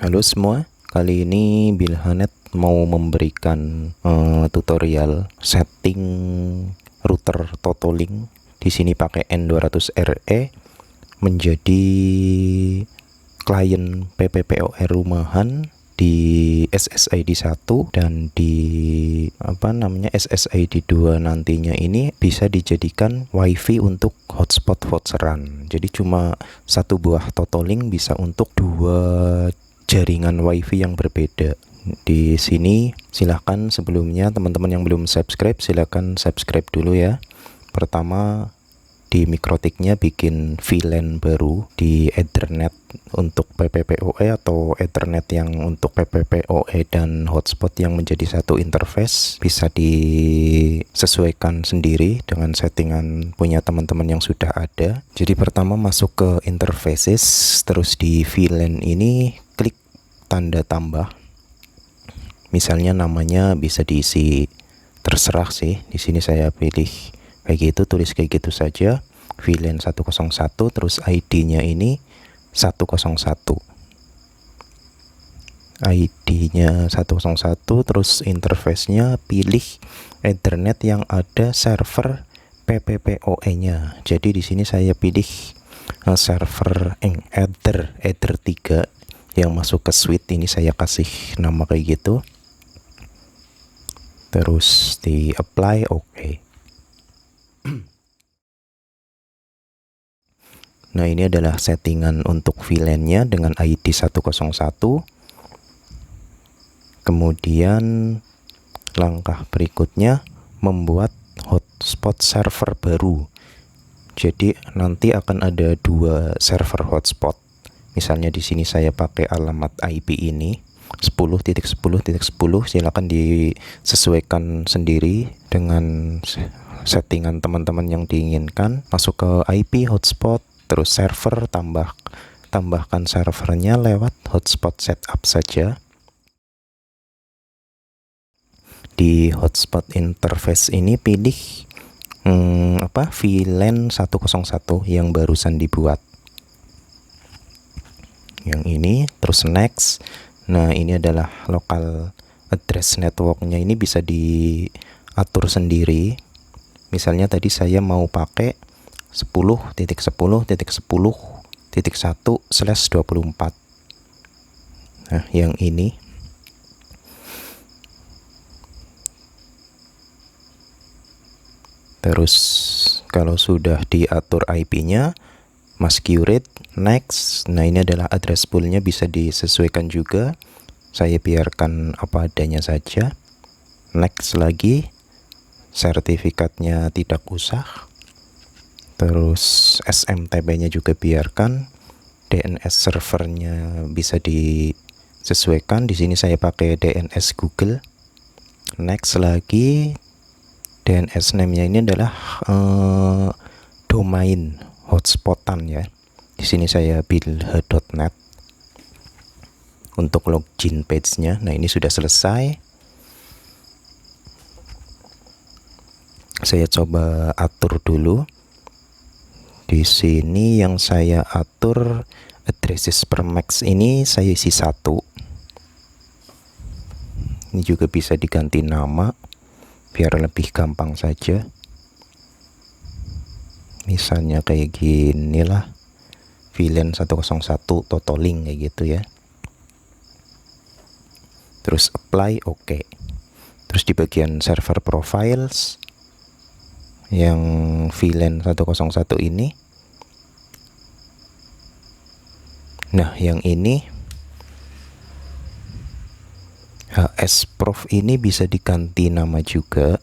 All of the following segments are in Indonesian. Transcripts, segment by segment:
Halo semua, kali ini Bilhanet mau memberikan tutorial setting router Totolink. Di sini pakai N200RE menjadi klien PPPoE rumahan di SSID 1 dan di SSID 2 nantinya ini bisa dijadikan WiFi untuk hotspot voucheran. Jadi cuma satu buah Totolink bisa untuk dua jaringan WiFi yang berbeda. Di sini silahkan sebelumnya teman-teman yang belum subscribe silahkan subscribe dulu ya. Pertama di Mikrotiknya bikin VLAN baru di Ethernet untuk PPPoE atau Ethernet yang untuk PPPoE dan hotspot yang menjadi satu interface. Bisa disesuaikan sendiri dengan settingan punya teman-teman yang sudah ada. Jadi pertama masuk ke interfaces, terus di VLAN ini klik tanda tambah. Misalnya namanya bisa diisi terserah sih. Di sini saya pilih kayak gitu, tulis kayak gitu saja. VLAN 101 terus ID-nya ini 101. ID-nya 101 terus interface-nya pilih Ethernet yang ada server PPPoE-nya. Jadi di sini saya pilih server Ether 3 yang masuk ke suite ini, saya kasih nama kayak gitu. Terus di apply oke. Nah, ini adalah settingan untuk VLAN-nya dengan ID 101. Kemudian langkah berikutnya membuat hotspot server baru. Jadi nanti akan ada dua server hotspot. Misalnya di sini saya pakai alamat IP ini 10.10.10. Silakan disesuaikan sendiri dengan settingan teman-teman yang diinginkan. Masuk ke IP hotspot, terus server, tambahkan servernya lewat hotspot setup saja. Di hotspot interface ini pilih VLAN 101 yang barusan dibuat. Yang ini, terus next. Nah, ini adalah local address networknya, ini bisa diatur sendiri. Misalnya tadi saya mau pakai 10.10.10.1/24. Nah, yang ini. Terus kalau sudah diatur IP-nya, masquerade, next. Nah, ini adalah address pool-nya, bisa disesuaikan juga. Saya biarkan apa adanya saja. Next lagi. Sertifikatnya tidak usah. Terus SMTP-nya juga biarkan. DNS servernya bisa disesuaikan. Di sini saya pakai DNS Google. Next lagi. DNS name-nya ini adalah domain hotspotan ya. Di sini saya bilha.net untuk login page-nya. Nah, ini sudah selesai. Saya coba atur dulu. Di sini yang saya atur addresses per max ini saya isi 1. Ini juga bisa diganti nama biar lebih gampang saja. Misalnya kayak gini lah, VLAN 101 Totolink kayak gitu ya. Terus apply oke. Terus di bagian server profiles yang VLAN 101 ini. Nah, yang ini HSProf ini bisa diganti nama juga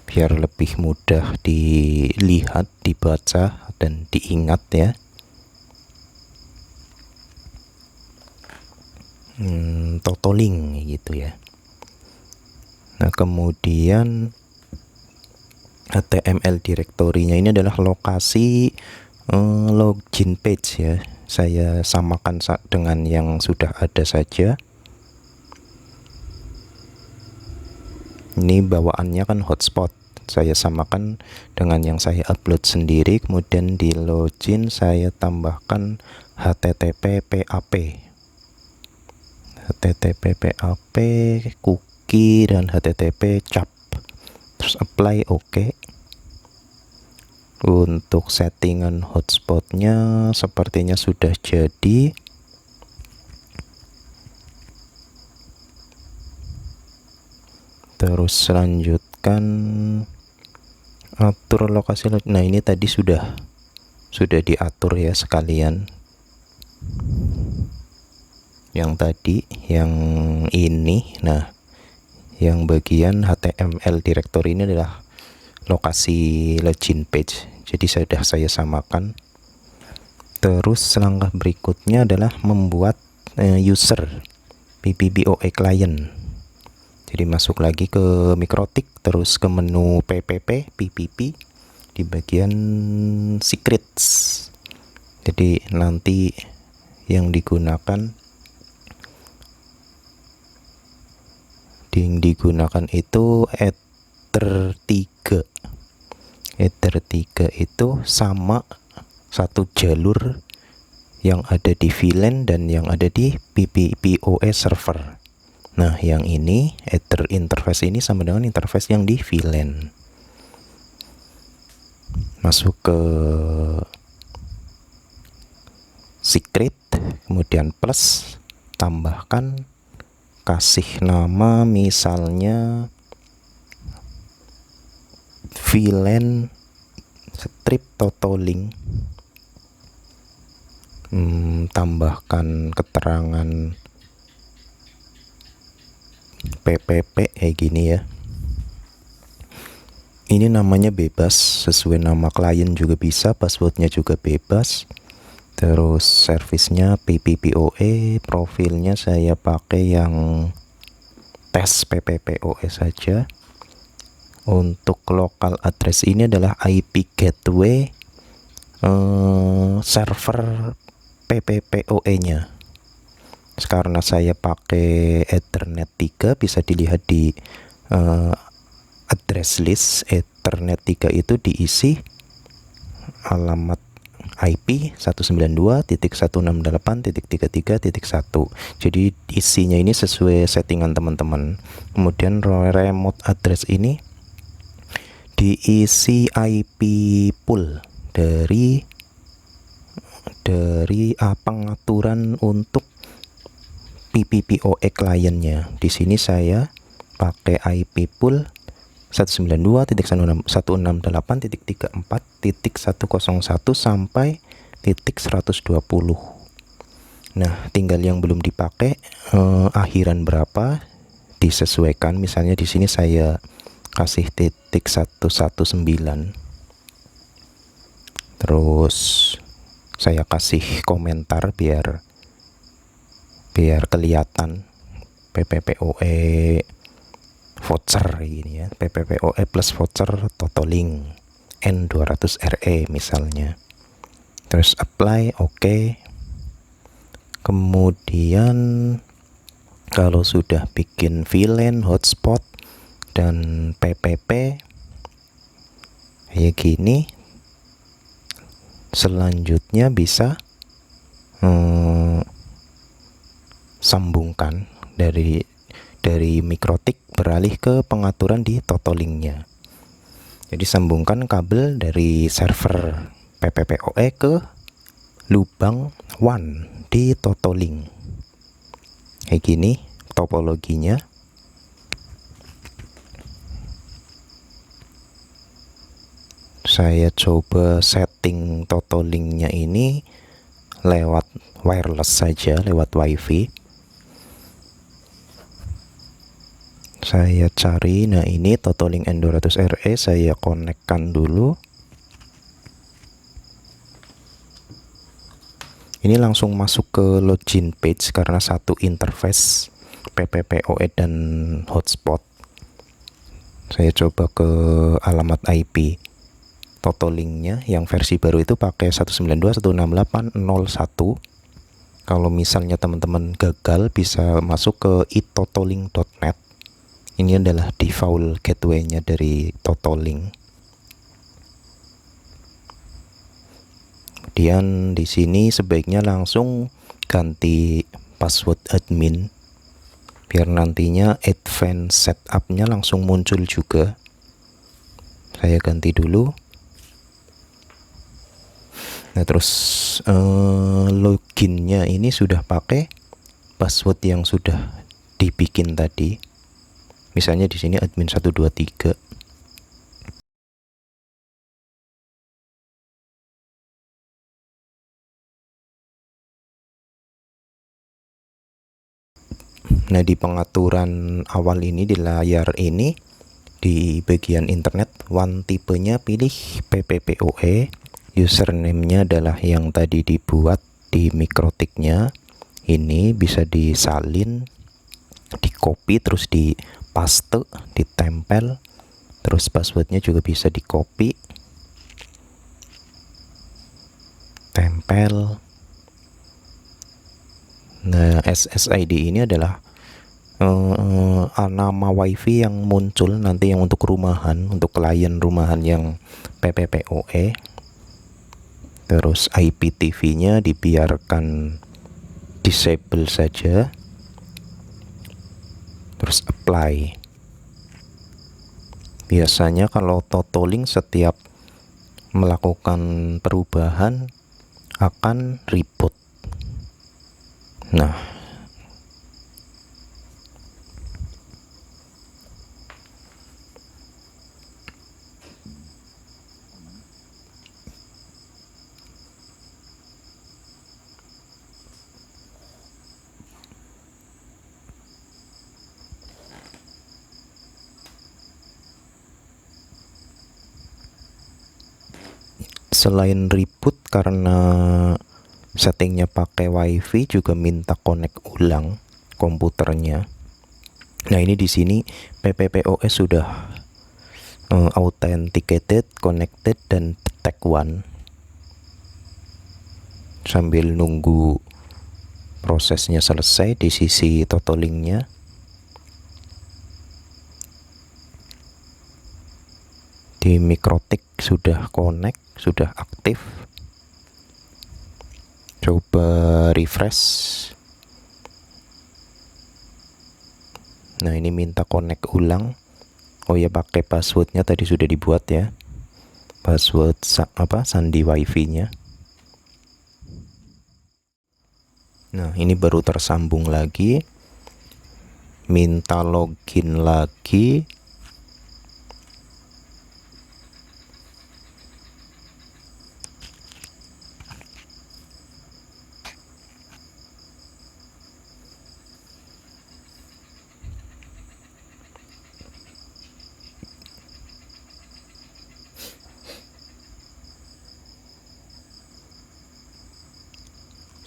biar lebih mudah dilihat, dibaca, dan diingat ya. Totolink gitu ya. Nah, kemudian HTML directory-nya ini adalah lokasi login page ya. Saya samakan dengan yang sudah ada saja. Ini bawaannya kan hotspot, saya samakan dengan yang saya upload sendiri. Kemudian di login saya tambahkan HTTP PAP. http PAP, cookie, dan http cap. Terus apply OK. Untuk settingan hotspotnya sepertinya sudah jadi. Terus selanjutkan atur lokasi. Nah, ini tadi sudah diatur ya sekalian. Yang tadi, yang ini. Nah, yang bagian HTML directory ini adalah lokasi login page. Jadi sudah saya samakan. Terus langkah berikutnya adalah membuat user PPPoE client. Jadi masuk lagi ke Mikrotik, terus ke menu PPP PPP di bagian secrets. Jadi nanti yang digunakan itu Ether 3. Ether 3 itu sama satu jalur yang ada di VLAN dan yang ada di PPPoE server. Nah, yang ini Ether interface ini sama dengan interface yang di VLAN. Masuk ke secret, kemudian plus, tambahkan, kasih nama misalnya VLAN strip totaling. Tambahkan keterangan PPP kayak gini ya. Ini namanya bebas, sesuai nama klien juga bisa, passwordnya juga bebas. Terus servisnya PPPoE, profilnya saya pakai yang tes PPPoE saja. Untuk local address ini adalah IP gateway server PPPoE nya. Karena saya pakai Ethernet 3, bisa dilihat di address list Ethernet 3 itu diisi alamat IP 192.168.33.1. Jadi isinya ini sesuai settingan teman-teman. Kemudian remote address ini diisi IP pool dari pengaturan untuk PPPoE kliennya. Di sini saya pakai IP pool 192.168.34.101 sampai .120. Nah, tinggal yang belum dipakai akhiran berapa disesuaikan. Misalnya di sini saya kasih .119. Terus saya kasih komentar biar kelihatan PPPoE voucher ini ya, PPPoE plus voucher totaling N200RE misalnya. Terus apply OK. Kemudian kalau sudah bikin VLAN, hotspot, dan PPP kayak gini, selanjutnya bisa sambungkan dari Mikrotik beralih ke pengaturan di totalingnya. Jadi sambungkan kabel dari server PPPoE ke lubang WAN di totaling. Kayak gini topologinya. Saya coba setting totalingnya ini lewat wireless saja, lewat wifi. Saya cari, nah ini totaling N200RE, saya konekkan dulu. Ini langsung masuk ke login page karena satu interface PPPoE dan hotspot. Saya coba ke alamat IP totalingnya, yang versi baru itu pakai 192.168.01. Kalau misalnya teman-teman gagal, bisa masuk ke itotaling.net. Ini adalah default gateway-nya dari totaling. Kemudian di sini sebaiknya langsung ganti password admin biar nantinya advance setupnya langsung muncul juga. Saya ganti dulu. Nah terus loginnya ini sudah pakai password yang sudah dibikin tadi. Misalnya di sini admin 123. Nah di pengaturan awal ini di layar ini, di bagian internet one tipenya pilih PPPoE, username-nya adalah yang tadi dibuat di mikrotiknya. Ini bisa disalin, di copy, terus di paste, ditempel. Terus passwordnya juga bisa di copy, tempel. Nah SSID ini adalah nama wifi yang muncul nanti yang untuk rumahan, untuk klien rumahan yang PPPoE. Terus IPTV nya dibiarkan disable saja, terus apply. Biasanya kalau Totolink setiap melakukan perubahan akan reboot. Nah selain reboot karena settingnya pakai wifi, juga minta connect ulang komputernya. Nah ini di sini PPPoE sudah authenticated, connected, dan tag one. Sambil nunggu prosesnya selesai di sisi Totolinknya. Di mikrotik sudah connect, sudah aktif. Coba refresh. Nah ini minta connect ulang. Oh ya, pakai passwordnya tadi sudah dibuat ya, password sandi wifi nya. Nah ini baru tersambung lagi, minta login lagi.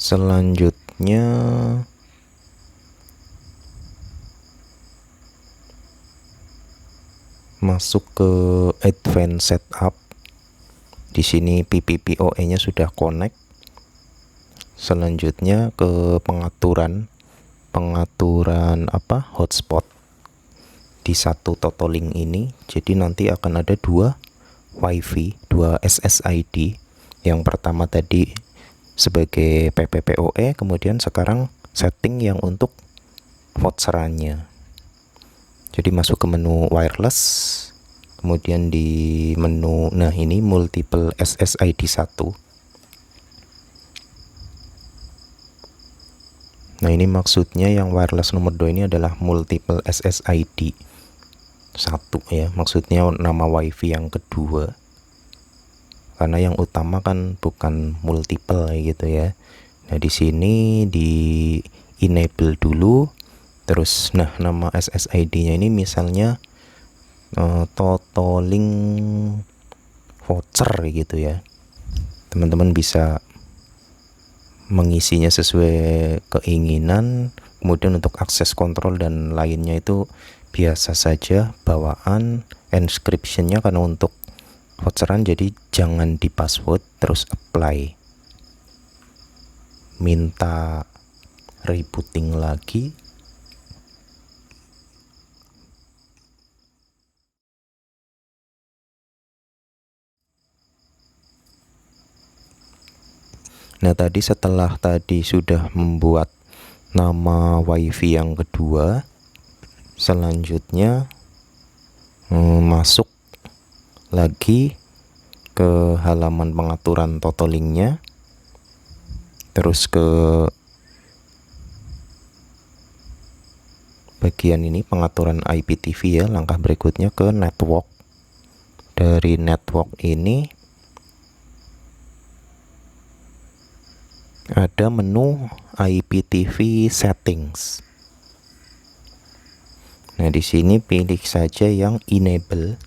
Selanjutnya masuk ke advanced setup. Di sini PPPoE-nya sudah connect. Selanjutnya ke pengaturan hotspot di satu Totolink ini. Jadi nanti akan ada dua wifi, dua SSID. Yang pertama tadi sebagai PPPoE, kemudian sekarang setting yang untuk voucherannya. Jadi masuk ke menu wireless, kemudian di menu, nah ini multiple SSID 1. Nah ini maksudnya yang wireless nomor 2 ini adalah multiple SSID 1 ya, maksudnya nama wifi yang kedua. Karena yang utama kan bukan multiple gitu ya. Nah di sini di enable dulu, terus nah nama SSID-nya ini misalnya Totolink voucher gitu ya. Teman-teman bisa mengisinya sesuai keinginan. Kemudian untuk akses kontrol dan lainnya itu biasa saja bawaan. Inscription-nya karena untuk voucheran jadi jangan di password, terus apply. Minta rebooting lagi. Nah tadi setelah tadi sudah membuat nama wifi yang kedua, Selanjutnya masuk lagi ke halaman pengaturan throttling-nya, terus ke bagian ini pengaturan IPTV ya. Langkah berikutnya ke network. Dari network ini ada menu IPTV settings. Nah, di sini pilih saja yang enable.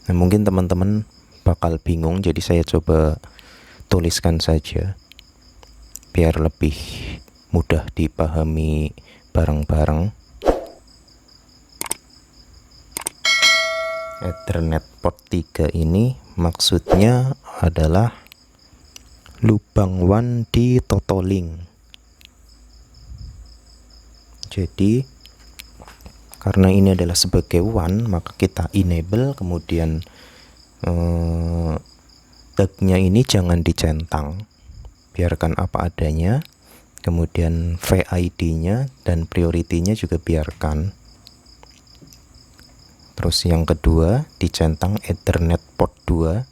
Nah, mungkin teman-teman bakal bingung, jadi saya coba tuliskan saja biar lebih mudah dipahami bareng-bareng. Ethernet port 3 ini maksudnya adalah lubang WAN di throttling. Jadi karena ini adalah sebagai WAN, maka kita enable, kemudian tagnya ini jangan dicentang, biarkan apa adanya. Kemudian VID-nya dan priority-nya juga biarkan. Terus yang kedua dicentang Ethernet port 2.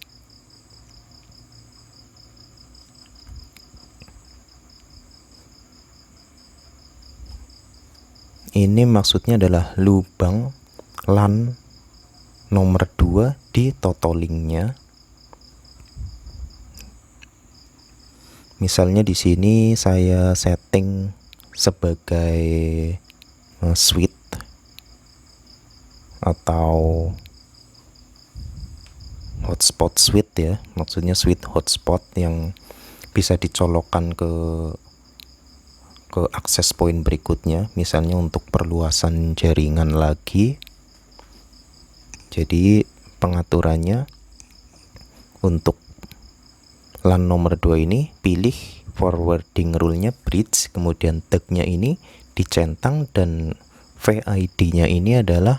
Ini maksudnya adalah lubang LAN nomor 2 di throttling-nya. Misalnya di sini saya setting sebagai switch atau hotspot switch ya. Maksudnya switch hotspot yang bisa dicolokkan ke akses point berikutnya, misalnya untuk perluasan jaringan lagi. Jadi pengaturannya untuk LAN nomor 2 ini pilih forwarding rule-nya bridge, kemudian tagnya ini dicentang, dan VID-nya ini adalah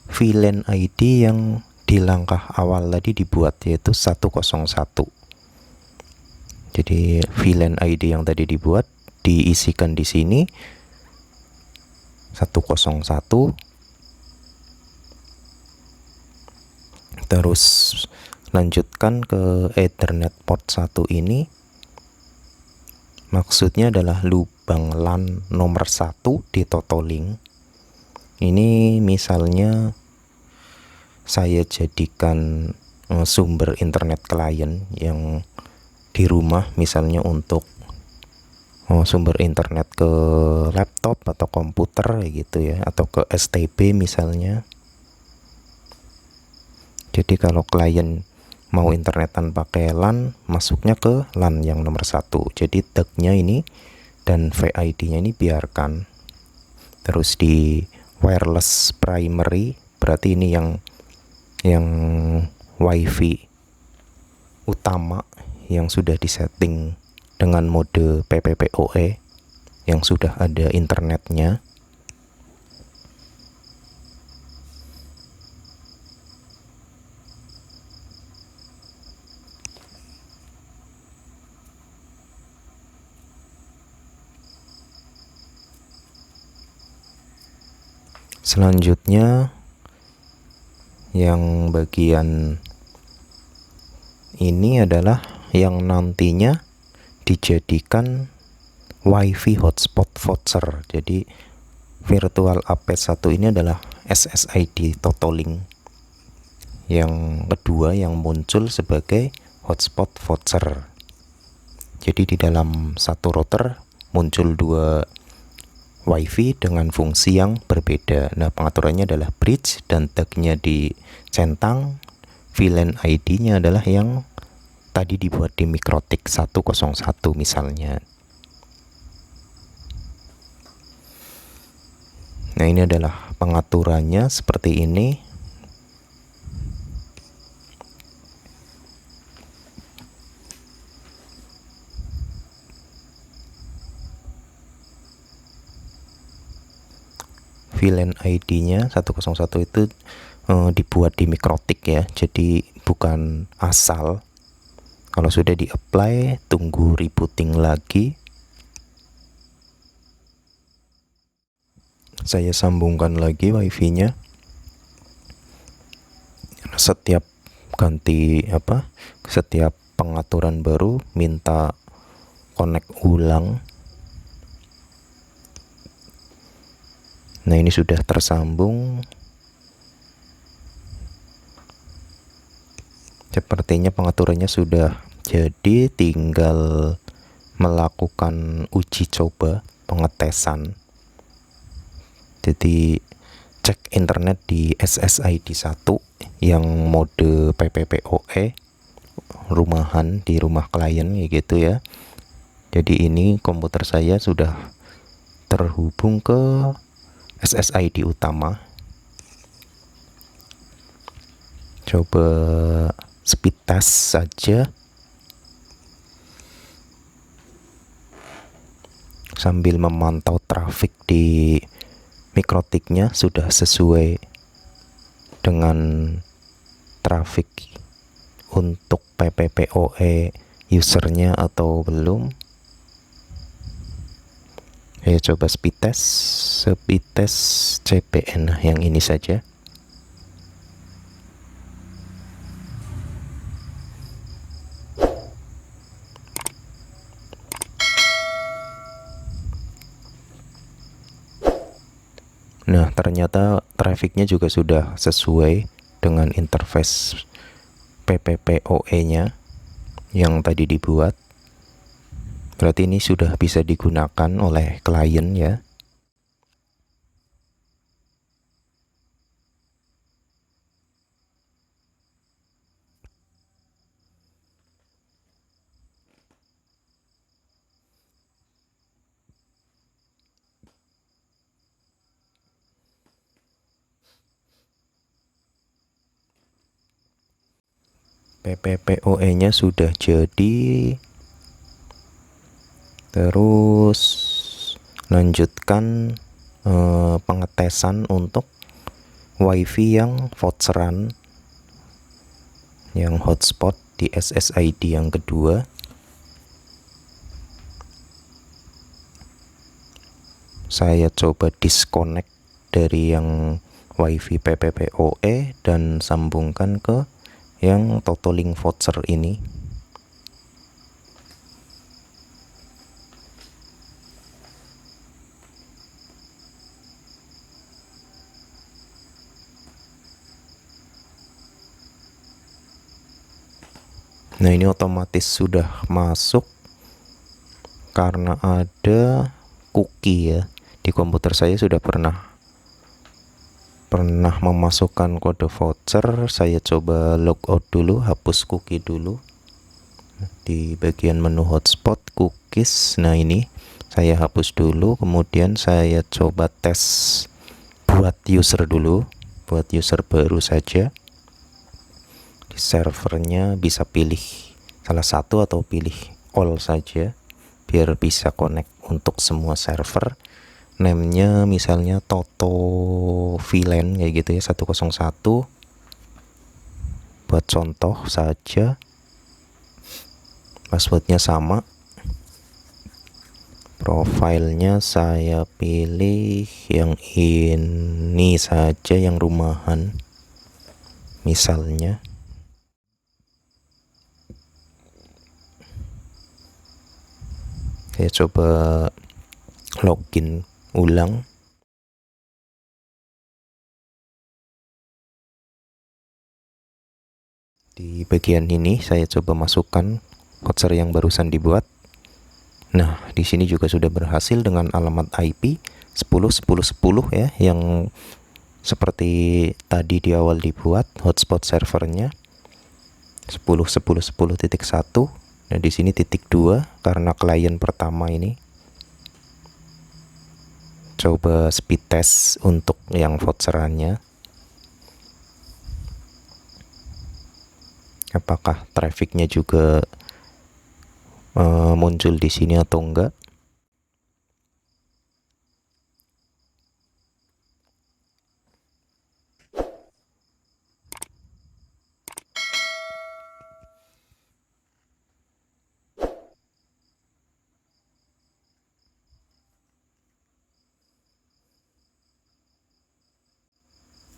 VLAN ID yang di langkah awal tadi dibuat, yaitu 101. Jadi VLAN ID yang tadi dibuat diisikan di sini 101. Terus lanjutkan ke Ethernet port 1 ini. Maksudnya adalah lubang LAN nomor 1 di throttling. Ini misalnya saya jadikan sumber internet klien yang di rumah, misalnya untuk sumber internet ke laptop atau komputer gitu ya, atau ke STB misalnya. Jadi kalau klien mau internetan pakai LAN, masuknya ke LAN yang nomor 1. Jadi tagnya ini dan VID-nya ini biarkan. Terus di wireless primary, berarti ini yang WiFi utama yang sudah disetting dengan mode PPPoE yang sudah ada internetnya. Selanjutnya yang bagian ini adalah yang nantinya dijadikan WiFi hotspot voucher. Jadi virtual AP1 ini adalah SSID throttling yang kedua yang muncul sebagai hotspot voucher. Jadi di dalam satu router muncul dua WiFi dengan fungsi yang berbeda. Nah, pengaturannya adalah bridge dan tagnya dicentang. VLAN ID-nya adalah yang tadi dibuat di MikroTik 101 misalnya. Nah, ini adalah pengaturannya seperti ini. VLAN ID-nya 101 itu dibuat di MikroTik ya. Jadi bukan asal, Kalau sudah di apply, tunggu rebooting lagi. Saya sambungkan lagi wifi-nya. Setiap setiap pengaturan baru minta connect ulang. Nah, ini sudah tersambung. Sepertinya pengaturannya sudah jadi, tinggal melakukan uji coba pengetesan. Jadi cek internet di SSID 1 yang mode PPPoE rumahan di rumah klien gitu ya. Jadi ini komputer saya sudah terhubung ke SSID utama. Coba speed test saja sambil memantau traffic di mikrotiknya sudah sesuai dengan traffic untuk PPPoE usernya atau belum. Saya coba speed test CPN yang ini saja. Nah, ternyata trafficnya juga sudah sesuai dengan interface PPPoE-nya yang tadi dibuat. Berarti ini sudah bisa digunakan oleh klien ya. PPPoE-nya sudah jadi. Terus lanjutkan pengetesan untuk wifi yang voucheran, yang hotspot di SSID yang kedua. Saya coba disconnect dari yang wifi PPPoE dan sambungkan ke yang Totolink voucher ini. Nah, ini otomatis sudah masuk karena ada cookie ya. Di komputer saya sudah pernah memasukkan kode voucher. Saya coba logout dulu, hapus cookie dulu. Di bagian menu hotspot, cookies. Nah, ini saya hapus dulu, kemudian saya coba tes buat user dulu, buat user baru saja. Di servernya bisa pilih salah satu atau pilih all saja biar bisa connect untuk semua server. Name-nya misalnya Toto VLAN kayak gitu ya, 101. Buat contoh saja. Passwordnya sama. Profilnya saya pilih yang ini saja, yang rumahan misalnya. Saya coba login ulang. Di bagian ini saya coba masukkan voucher yang barusan dibuat. Nah, di sini juga sudah berhasil dengan alamat IP 10.10.10 ya, yang seperti tadi di awal dibuat hotspot servernya 10.10.10.1. Nah, di sini titik 2 karena klien pertama ini. Coba speed test untuk yang voucherannya. Apakah trafficnya juga muncul di sini atau enggak?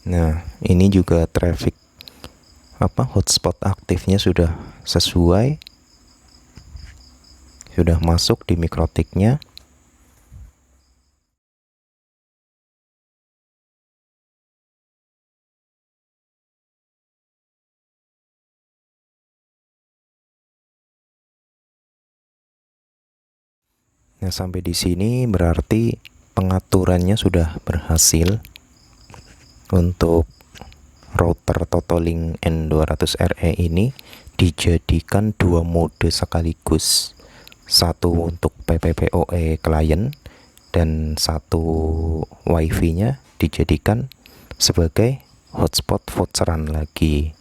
Nah, ini juga traffic hotspot aktifnya sudah sesuai, sudah masuk di mikrotiknya. Nah, sampai di sini berarti pengaturannya sudah berhasil untuk router Totolink N200RE ini dijadikan dua mode sekaligus. Satu untuk PPPoE client dan satu WiFi-nya dijadikan sebagai hotspot voucheran lagi.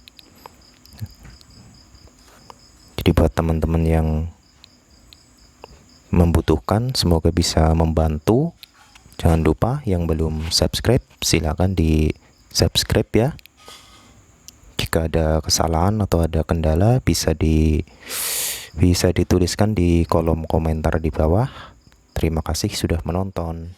Jadi buat teman-teman yang membutuhkan, semoga bisa membantu. Jangan lupa yang belum subscribe silakan di subscribe ya. Jika ada kesalahan atau ada kendala bisa dituliskan di kolom komentar di bawah. Terima kasih sudah menonton.